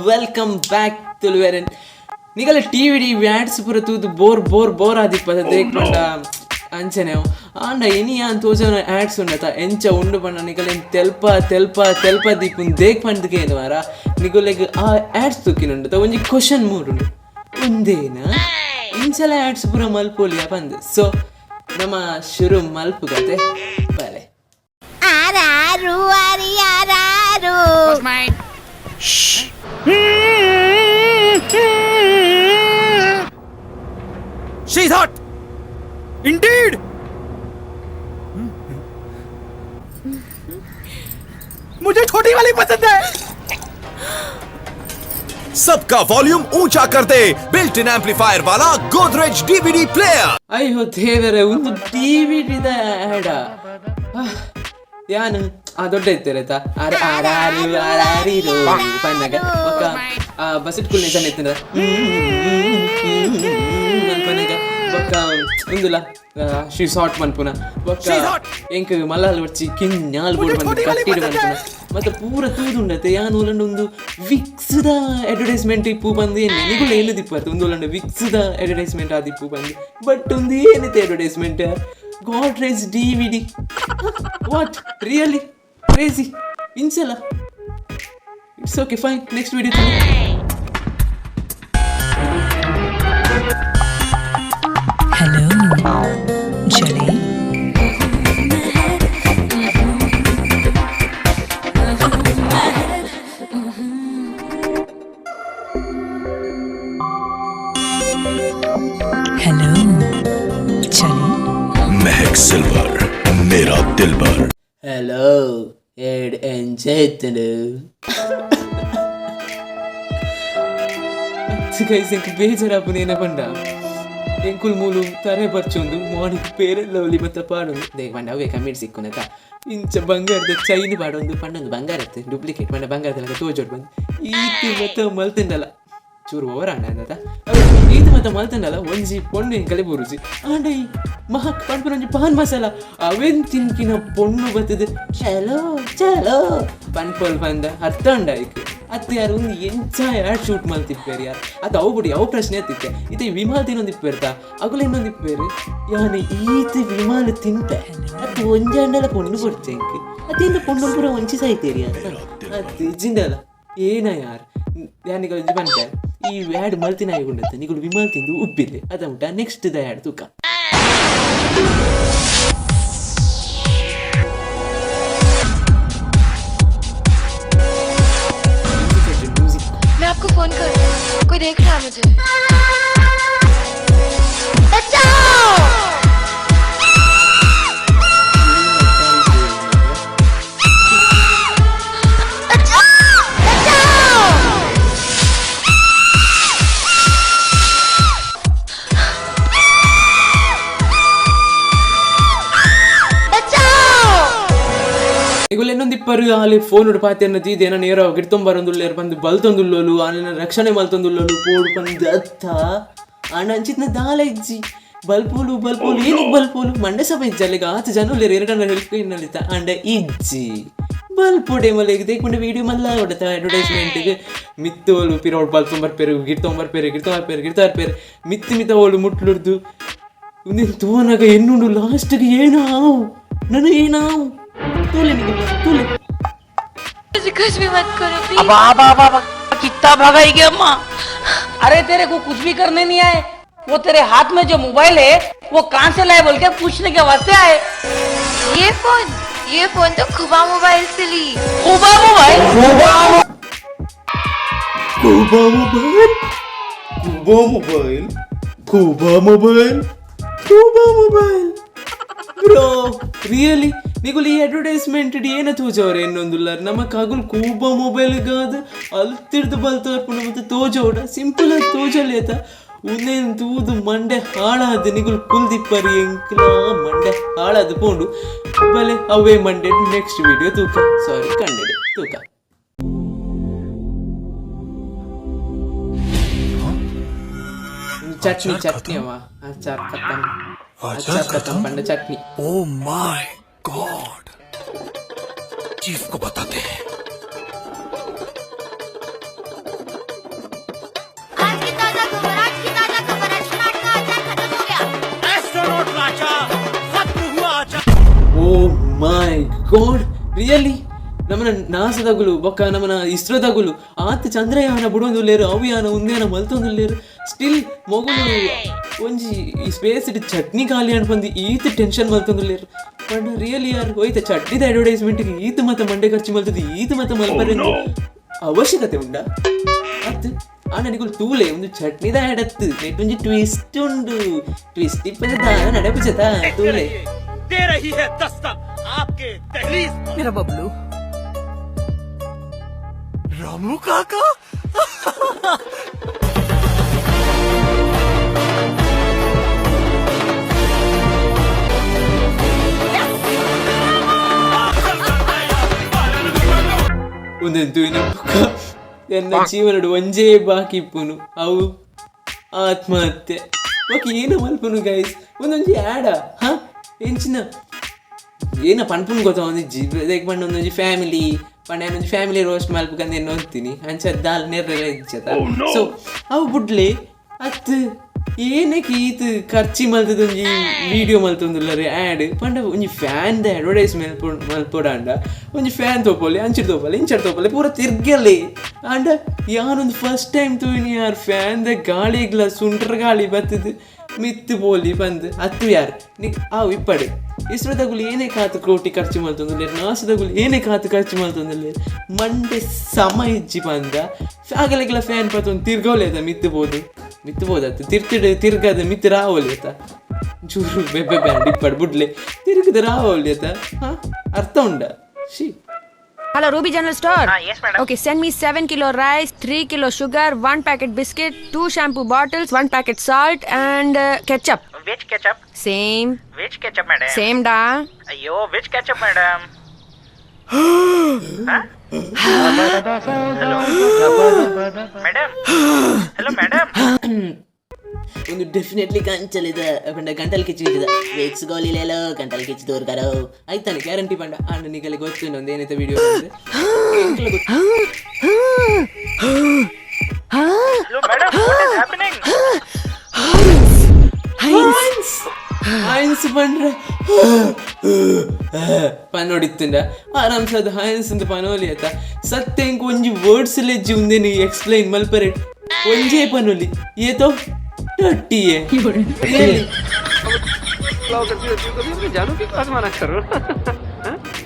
Welcome back ತುಳುವೆ. ನಿಗಲ TV ವ್ಯಾಡ್ಸ್ ಪೂರ ತೂದು ಬೋರ್ ಆದಿಪ್ಪದ ದೇಕ್ಪಂಡ ಅಂಚನೆ ಆಂಡ ಎನಿಯಾ ತೋಜನ ಆಡ್ಸ್ ಉಂಡತ ಎಂಚ ಉಂಡು ಪಂಡ ನಿಗಲ ತೆಲ್ಪ ದೀಪುನ್ ದೇಕ್ಪಂಡಕ್ಕೆ ಏನು ವಾರ ನಿಗುಲೆಗ್ ಆ ಆಡ್ಸ್ ತುಕ್ಕಿನುಂಡತ ಒಂಜಿ ಕ್ವಶನ್ ಮೂರುಂಡು ಒಂದೇನ ಇಂಚಲ ಆಡ್ಸ್ ಪೂರ ಮಲ್ಪೋಲಿಯ ಬಂದು ಸೊ ನಮ್ಮ ಶುರು ಮಲ್ಪು ಕತೆ ಬಲೆ ಆರಾರು ಯಾರಾರು She's hot! Indeed! मुझे छोटी वाली पसंद है। सबका वॉल्यूम ऊंचा कर दे बिल्ट इन एम्पलीफायर वाला गोदरेज डीवीडी प्लेयर। ಅಯ್ಯೋ ದೇವರೇ ಒಂದು ಡಿವಿಡಿದ ಆಡ ಯಾನು ದೊಡ್ಡ ಇತ್ತೇರೈತಾ ಆರಾರಿರೋ ಪನ್ನಗ ಒಕ್ಕ ಬಸಟ್ ಕುಲ್ನೆ ಸಣ್ಣ ಇತ್ತಿನ ಪನ್ನಗ ಒಕ್ಕ ಒಂದುಲ ಶಿ ಶಾರ್ಟ್ ಮನ್ಪುನ ಒಕ್ಕ ಎಂಕ್ ಮಲ್ಲಾಲ್ ಬರ್ಚಿ ಕಿನ್ಯಾಲ್ ಬೋರ್ಡ್ ಬಂದು ಕಟ್ಟಿಡು ಮನ್ಪುನ ಮತ್ತೆ ಪೂರ ತೂದುಂಡತೆ ಯಾನು ಉಲಂಡು ಒಂದು ವಿಕ್ಸ್ದ ಅಡ್ವರ್ಟೈಸ್ಮೆಂಟ್ ಇಪ್ಪು ಬಂದು ನಿಗುಳ ಏನು ದಿಪ್ಪತ್ತು ಒಂದು ಉಲಂಡು ವಿಕ್ಸ್ದ ಅಡ್ವರ್ಟೈಸ್ಮೆಂಟ್ ಆದಿಪ್ಪು ಬಂದು ಬಟ್ ಒಂದು ಏನೈತೆ advertisement Godrej DVD. What? Really? Crazy? Insala? It's okay, fine. Next video. Hello, Jelly. Hello, Jelly. महक सिल्वर मेरा दिलबर। Hello, Ed and Jetanu. Guys, इंक बेजर अपने ना पंडा. इंकुल मूलू तारे बच्चोंदु मॉर्निंग पेरे लवली मत पाडोंदु. देख पंडा वे कमेंट सिक्कुने ता. इंच बंगार द चैनी पाडोंदु पंडंदु बंगार अत्ते डुप्लिकेट पंडा बंगार दलक तोजोड बंद. ಈತಿ ಮತ ಮಲ್ತಿಂದಲ್ಲ ಚೂರು ಓವರ್ ಅಣ್ಣ ಅಂದತ ಈತ ಮತ ಮಲ್ತಿಂದಲ್ಲ ಒಂಜಿ ಪೊಣ್ಣು ಕಲೆ ಬುರುಜಿ ಆಂಡ ಮಹಕ್ ಪಂಡ್ಪುರ ಒಂಜಿ ಪಾನ್ ಮಸಾಲ ಅವೆನ್ ತಿನ್ಕಿನ ಪೊಣ್ಣು ಬತ್ತದ ಚಲೋ ಪನ್ಪೊಲ್ ಬಂದ ಅರ್ಥ ಉಂಡ ಐಕ್ ಅತ್ತ ಯಾರು ಒಂದು ಎಂಚ ಯಾರು ಶೂಟ್ ಮಲ್ತಿಪ್ಪೇರಿ ಯಾರು ಅದು ಅವು ಬಿಡಿ ಅವು ಪ್ರಶ್ನೆ ಎತ್ತಿತ್ತೆ ಇದು ವಿಮಾಲ್ ತಿನ್ನೊಂದಿಪ್ಪೇರ್ತಾ ಅಗುಲ ಇನ್ನೊಂದಿಪ್ಪೇರು ಯಾನೆ ಈತ ವಿಮಾಲ್ ತಿಂತೆ ಅದು ಒಂಜಾಂಡಲ ಪೊಣ್ಣು ಕೊಡ್ತೆ ಎಂಕ್ ಅದಿಂದ ಪೊಣ್ಣು ಪೂರ ಒಂಚಿ ಸಾಯ್ತೇರಿ ಅದು ಜಿಂಡಲ ಏನ ಯಾರು ಯಾನಿಗಳು ಒಂಜಿ ಬಂತೆ ಈ ವ್ಯಾಡ್ ಮಲ್ತಿನ ಆಯ್ಕೊಂಡತ್ತೆ ನಿಗಳು ವಿಮಾಲ್ ತಿಂದು ಉಬ್ಬಿದೆ ಅದ ಉಂಟ ನೆಕ್ಸ್ಟ್ ದ ಯಾಡ್ ತೂಕ मैं आपको फोन कर रही हूँ कोई देख रहा है मुझे ಇಪ್ಪರು ಅಲ್ಲಿ ಫೋನ್ ಪಾತಿ ಅನ್ನೋದು ಇದೇನ ನೇರ ಗಿಡ್ತೊಂಬರೊಂದುಳ್ಳೇರು ಬಂದು ಬಲ್ತೊಂದುಳ್ಳೋಲು ಆನ ರಕ್ಷಣೆ ಮಲ್ತೊಂದುಳ್ಳೋಲು ಪೋಡು ಬಂದು ಅತ್ತ ಆಂಡ ಅಂಚಿತ್ನ ದಾಲ ಇಜ್ಜಿ ಬಲ್ಪೋಲು ಏನಕ್ಕೆ ಬಲ್ಪೋಲು ಮಂಡೆ ಸಭೆ ಇಜ್ಜಲ್ಲಿಗ 10 ಜನ ಉಳ್ಳೇರು 2 ಹೆಲ್ಪ್ ಇನ್ನಲ್ಲಿತ್ತ ಆಂಡ ಇಜ್ಜಿ ಬಲ್ಪೋಡೆ ಮಲೆಗೆ ದೇಕ್ಕೊಂಡೆ ವೀಡಿಯೋ ಮಲ್ಲ ಹೊಡೆತ ಅಡ್ವರ್ಟೈಸ್ಮೆಂಟ್ಗೆ ಮಿತ್ತೋಲು ಪಿರೋಡ್ ಬಲ್ತೊಂಬರ್ಪೇರು ಗಿಡ್ತೊಂಬರ್ಪೇರು ಮಿತ್ತ ಓಳು ಮುಟ್ಲುಡ್ದು ನೀನು ತೋನಾಗ ಎನ್ನುಂಡು ಲಾಸ್ಟ್ಗೆ ಏನಾವು ನನಗೆ ಏನಾವು तूले कुछ भी मत करो प्लीज। अब कितना भगाई गया अम्मा। अरे तेरे को कुछ भी करने नहीं आए, वो तेरे हाथ में जो मोबाइल है वो कहाँ से लाए बोल के पूछने के वास्ते आए। ये फोन तो खुबा मोबाइल से ली। खुबा मोबाइल ಬ್ರೋ ರಿಯಲಿ ನಿಗುಲು ಈ ಅಡ್ವರ್ಟೈಸ್ಮೆಂಟ್ ಏನ ತೋಜವ್ರೆ ಇನ್ನೊಂದುಲ್ಲ ನಮ್ಮ ಕಾಗುಲ್ ಕೂಬಾ ಮೊಬೈಲ್ ಗಾದ ಅಲ್ತಿರ್ದು ಬಲ್ತರ್ಪುಣ ಮತ್ತೆ ತೋಜೋಡ ಸಿಂಪಲ್ ಆಗಿ ತೋಜಲೇತ ಉನ್ನೇನು ತೂದು ಮಂಡೆ ಹಾಳಾದ ನಿಗುಲು ಕುಲ್ದಿಪ್ಪರಿ ಎಂಕ್ಲ ಮಂಡೆ ಹಾಳಾದ ಪೋಂಡು ಬಲೆ ಅವೇ ಮಂಡೆ ನೆಕ್ಸ್ಟ್ ವಿಡಿಯೋ ತೂಕ ಸಾರಿ ಕಂಡೆಡೆ ತೂಕ ಚಟ್ನಿ ಅವ ಅಚಾರ್ खत्म पंडा चटनी। Oh my God! चीफ को बताते हैं। ಓ ಮೈ ಗಾಡ್ ರಿಯಲಿ ನಮ್ಮನ ನಾಸದಗುಲು ಬೊಕ್ಕ ನಮ್ಮನ ಇಸ್ರೋದಗುಲು ಆತ ಚಂದ್ರಯಾನ ಬಿಡೊಂದುಲ್ಲೇರು ಅವ್ಯಾನ ಉಂದ್ಯಾನ ಮಲ್ತೊಂದುಲ್ಲೇರು ಸ್ಟಿಲ್ ಮೊಗುಲು ಒಂಜಿ ಈ ಸ್ಪೇಸ್ ಇಟ್ಟು ಚಟ್ನಿ ಖಾಲಿ ಅನ್ಪಂದು ಈತ ಟೆನ್ಷನ್ ಮಲ್ತೊಂದುಲ್ಲೇರು ಪಂಡ ರಿಯಲಿ ಯಾರು ಹೋಯ್ತ ಚಟ್ನಿದ ಅಡ್ವರ್ಟೈಸ್ಮೆಂಟ್ಗೆ ಈತ ಮತ್ತೆ ಮಂಡೆ ಖರ್ಚು ಮಲ್ತದ್ದು ಈತ ಮತ್ತೆ ಮಲ್ಪರೆ ಅವಶ್ಯಕತೆ ಉಂಡ ಅತ್ ಆ ನನಗೂ ತೂಲೆ ಒಂದು ಚಟ್ನಿದ ಎಡತ್ತು ನೆಟ್ಟೊಂಜಿ ಟ್ವಿಸ್ಟ್ ಉಂಡು ಟ್ವಿಸ್ಟ್ ಇಪ್ಪದ ನಡೆಪುಜತ ತೂಲೆ मेरा बबलू रामू काका ಒಂದಂತೂ ನನ್ನ ಜೀವನಡು ಒಂಜೇ ಬಾಕಿ ಇಪ್ಪುನು ಅವು ಆತ್ಮಹತ್ಯೆ ಓಕೆ ಏನ ಮಲ್ಪುನು ಗೈಸ್ ಒಂದೊಂಜಿ ಆಡ ಹಾ ಎಂಚಿನ ಏನ ಪನ್ಪುನ್ ಗೊತ್ತ ಒಂದಿಜ್ಜಿ ಇದಕ್ಕೆ ಪಂಡ ಒಂದೊಂಜಿ ಫ್ಯಾಮಿಲಿ ಪಂಡ ಏನೊಂಜಿ ಫ್ಯಾಮಿಲಿ ರೋಸ್ಟ್ ಮಲ್ಪಕಂದು ಏನು ನೋಡ್ತೀನಿ ಅಂಚ ದಾಲ್ ನೆರ್ರೆಲ್ಲ ಇಜ್ಜದ ಸೊ ಅವು ಬುಡ್ಲೆ ಅತ್ ಏನಕ್ಕೆ ಈತ ಖರ್ಚಿ ಮಲ್ತದೊಂಜಿ ವಿಡಿಯೋ ಮಲ್ತೊಂದುಲ್ಲರಿ ಆ್ಯಡ್ ಪಂಡ ಒಂಜಿ ಫ್ಯಾನ್ದ ಅಡ್ವರ್ಟೈಸ್ ಮಲ್ಪೊಡಾಂಡ ಒಂಜಿ ಫ್ಯಾನ್ ತೋಪೊಲಿ ಅಂಚಿಡ್ ತೋಪಲೆ ಇಂಚಡ್ ತೋಪಲೆ ಪೂರ ತಿರ್ಗಲೆ ಆಂಡ ಯಾನೊಂದು ಫಸ್ಟ್ ಟೈಮ್ ತೂಯಿನಿ ಯಾರು ಫ್ಯಾನ್ದ ಗಾಳಿಗ್ಲ ಸುಂಟ್ರ ಗಾಳಿ ಬತ್ತದು ಮಿತ್ತು ಬೋಲಿ ಬಂದು ಹತ್ತು ಯಾರು ಅವು ಇಪ್ಪಡು ಇಸ್ರೋದಗುಲು ಏನೇ ಕಾತು ಕೋಟಿ ಖರ್ಚು ಮಲ್ತೊಂದುಲ್ಲೇರು ನಾಸದಗುಲು ಏನೇ ಕಾತು ಖರ್ಚು ಮಲ್ತೊಂದುಲ್ಲೇರು ಮಂಡೆ ಸಮ ಇಜ್ಜಿ ಬಂದ ಆಗಲೆಗ್ಲ ಫ್ಯಾನ್ ಪತ್ತೊಂದು ತಿರ್ಗೋಲೇದ ಮಿತ್ತುಬೋದತ್ತು ತಿರ್ಗದ ಮಿತ್ತು ರಾವೋಲಿ ಆತ ಚೂರು ಬೆಬ್ಬೆ ಬ್ಯಾಂಡ್ ಇಪ್ಪಡು ಬುಡ್ಲೆ ತಿರ್ಗದ ರಾವೋಲಿ ಆತ ಹಾಂ ಅರ್ಥ ಉಂಡ she Hello, Ruby General Store. Yes, madam. Okay, send me 7 kilo rice, 3 kilo sugar, 1 packet biscuit, 2 shampoo bottles, 1 packet salt, and ketchup. Which ketchup? Same. Which ketchup, madam? Same da. Ayyo, which ketchup, madam? Huh? Hello? Madam? Hello, madam? ಒಂದು definitely ಕಂಚಲಿದ ಪಂಡ ಗಂಟಲು ಕಿಚ್ಚಿದ wakes ಗೋಲಿಲೆಲ್ಲ ಗಂಟಲು ಕಿಚ್ಚಿ ತೋರ್ಗಾರೋ ಆಯ್ತಾನೆ guarantee ಪಂಡ ಅಣ್ಣ ನಿಗಲಿ ಗೊತ್ತು ಒಂದು ಏನೈತೆ video Hello, madam? What is happening? ಹೈನ್ಸ್ ಪಂಡ್ರೆ ಪನ್ನೋಡಿತ್ತುಂಡ ಆರಾಮ್ಸದ ಹೈನ್ಸ್ ಅಂತ ಪನೋಲಿ ಆಯ್ತಾ ಸತ್ಯ ಇಂಕ ಒಂಜಿ ವರ್ಡ್ಸ್ ಲೆಜ್ಜಿ ಉಂದೇನು ಎಕ್ಸ್ಪ್ಲೈನ್ ಮಲ್ಪರೆ ಒಂಜೇ ಪನೋಲಿ ಏತೋ ಟಟ್ಟಿಯೇ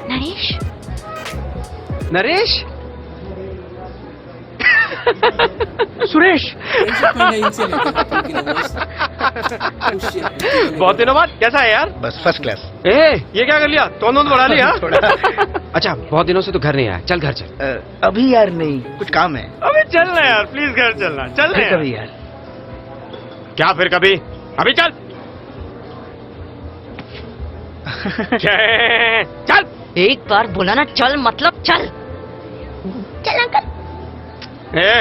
नरेश नरेश सुरेश बहुत दिनों बाद कैसा है यार? बस फर्स्ट क्लास। ए ये क्या कर लिया? तोंद बढ़ा लिया? अच्छा बहुत दिनों से तो घर नहीं आया, चल घर चल। अभी यार नहीं, कुछ काम है। अबे चलना यार, प्लीज घर चलना, चल रहे कभी यार। क्या फिर कभी? अभी चल। चल। एक बार बोला ना चल मतलब चल. चल अंकल ए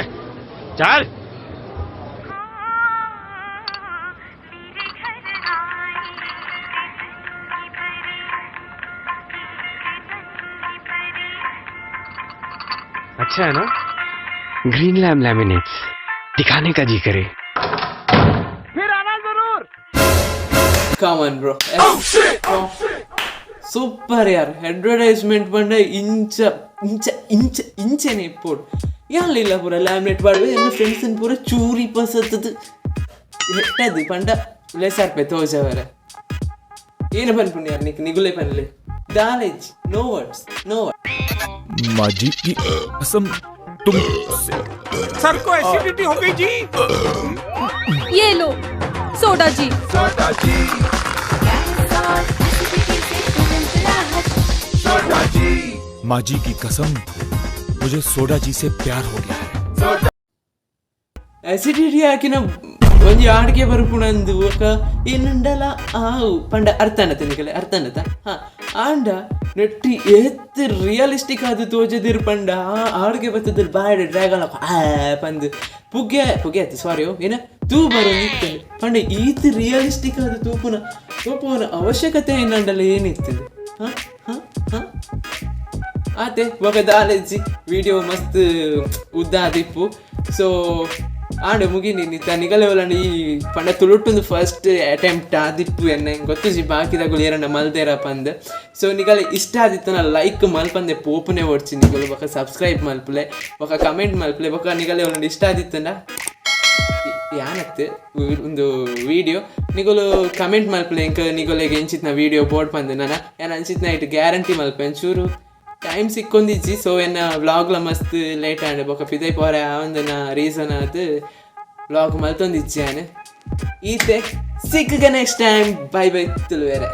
चल. अच्छा है ना? ग्रीन लैम लैमिनेट्स दिखाने का जी करे. फिर आना जरूर. Come on bro. ಸೂಪರ್ ಯಾರು ಅಡ್ವರ್ಟೈಸ್ಮೆಂಟ್ ಬಂಡ ಇಂಚನೆ ಇಪ್ಪೋಡು ಯಾಲಿಲ್ಲ ಪೂರ ಲ್ಯಾಮಿನೇಟ್ ಮಾಡ್ಬೋದು ಎಲ್ಲ ಫ್ರೆಂಡ್ಸನ್ ಪೂರ ಚೂರಿ ಪಸತ್ತದು ಹೆಟ್ಟದು ಪಂಡ ಲೆಸಾರ್ಪೆ ತೋಜವರ ಏನು ಪನ್ಪುಣ್ಯ ಯಾರು ನಿಗುಲೆ ಪನ್ಲೆ ದಾಲೇಜ್ ನೋ ವರ್ಡ್ಸ್ ನೋ ವರ್ಡ್ಸ್ माजी की कसम तुम सर को एसिडिटी हो गई जी. ये लो सोडा जी. माजी की कसम मुझे सोडा जी से प्यार हो गया है. ಆಸಿಡಿಟಿ ಹಾಕಿನ ಒಂಜಿ ಆಡಿಗೆ ಬರ್ಪುಣಂದು ಒಕ್ಕ ಏನುಂಡಲ ಆವು ಪಂಡ ಅರ್ಥನತ ನಿಕಲೆ ಅರ್ಥನತ ಹಾ ಆಂಡ ನೆಟ್ಟಿ ಎತ್ತು ರಿಯಲಿಸ್ಟಿಕ್ ಆದ ತೋಜದಿರು ಪಂಡ ಆ ಆಡಿಗೆ ಬರ್ತದಲ್ಲಿ ಬಾಯ್ ಡ್ರ್ಯಾಗನ್ ಪಂದು ಪುಗ್ಗೆ ಆಯ್ತು ಸಾರಿ ಏನ ತೂ ಬರೋದಿತ್ತು ಪಂಡ ಈತ್ ರಿಯಲಿಸ್ಟಿಕ್ ಆದ ತೂಪುನ ಅವಶ್ಯಕತೆ ಏನಂಡಲ್ಲ ಏನಿರ್ತದೆ ಹಾ ಹಾ ಹಾ ಆತೆ ಒಗ ದಾಲೆಜ್ಜಿ ವಿಡಿಯೋ ಮಸ್ತ್ ಉದ್ದ ಆದಿಪ್ಪು ಸೊ ಆಂಡೆ ಮುಗಿನಿ ನಿತ್ತ ನಿಗಲೆ ಒಲಂಡು ಈ ಪಂಡ ತುಳುಟ್ಟುಂದು ಫಸ್ಟ್ ಅಟೆಂಪ್ಟ್ ಆದಿಪ್ಪು ಎನ್ನೆ ಗೊತ್ತುಜಿ ಬಾಕಿದಾಗಲು ಏರಣ್ಣ ಮಲ್ದೇರಪ್ಪ ಅಂದು. ಸೊ ನಿಗಲೆ ಇಷ್ಟ ಆದಿತ್ತು ನಾ ಲೈಕ್ ಮಲ್ಪಂದೆ ಪೋಪುನೆ ಓಡ್ಸಿ ನಿಗಲು ಬೊಕ ಸಬ್ಸ್ಕ್ರೈಬ್ ಮಲ್ಪಲೆ ಬೊಕ ಕಮೆಂಟ್ ಮಲ್ಪಲೆ ಬೊಕ ನಿಗಲೆ ಒಲಂಡು ಇಷ್ಟ ಆದಿತ್ತಂಡ ಯಾನತ್ತೆ ಒಂದು ವಿಡಿಯೋ ನಿಗಲು ಕಮೆಂಟ್ ಮಲ್ಪಲೆ ಇಂಕ ನಿಗಲೆಗೆ ಎಂಚಿತ್ನ ವಿಡಿಯೋ ಬೋರ್ಡ್ ಪಂದು ನಾನು ಏನು ಅಂಚಿತ್ನ ಇಟ್ಟು ಗ್ಯಾರಂಟಿ ಮಲ್ಪೆ ಒಂಚೂರು ಟೈಮ್ ಸಿಕ್ಕೊಂದಿಜ್ಜಿ. ಸೊ ಎನ್ನ ವ್ಲಾಗ್ಲ ಮಸ್ತ್ ಲೇಟ್ ಆಂಡೆ ಬೊಕ ಪಿದೈ ಪೋರೆ ಒಂದನ ರೀಸನ್ ಅದು ವ್ಲಾಗ್ ಮಲ್ತೊಂದಿಜ್ಜಿ ಆನೆ ಈತೆ ಸಿಕ್ಕ ನೆಕ್ಸ್ಟ್ ಟೈಮ್. ಬೈ ಬೈ ತುಳುವೆರೆ.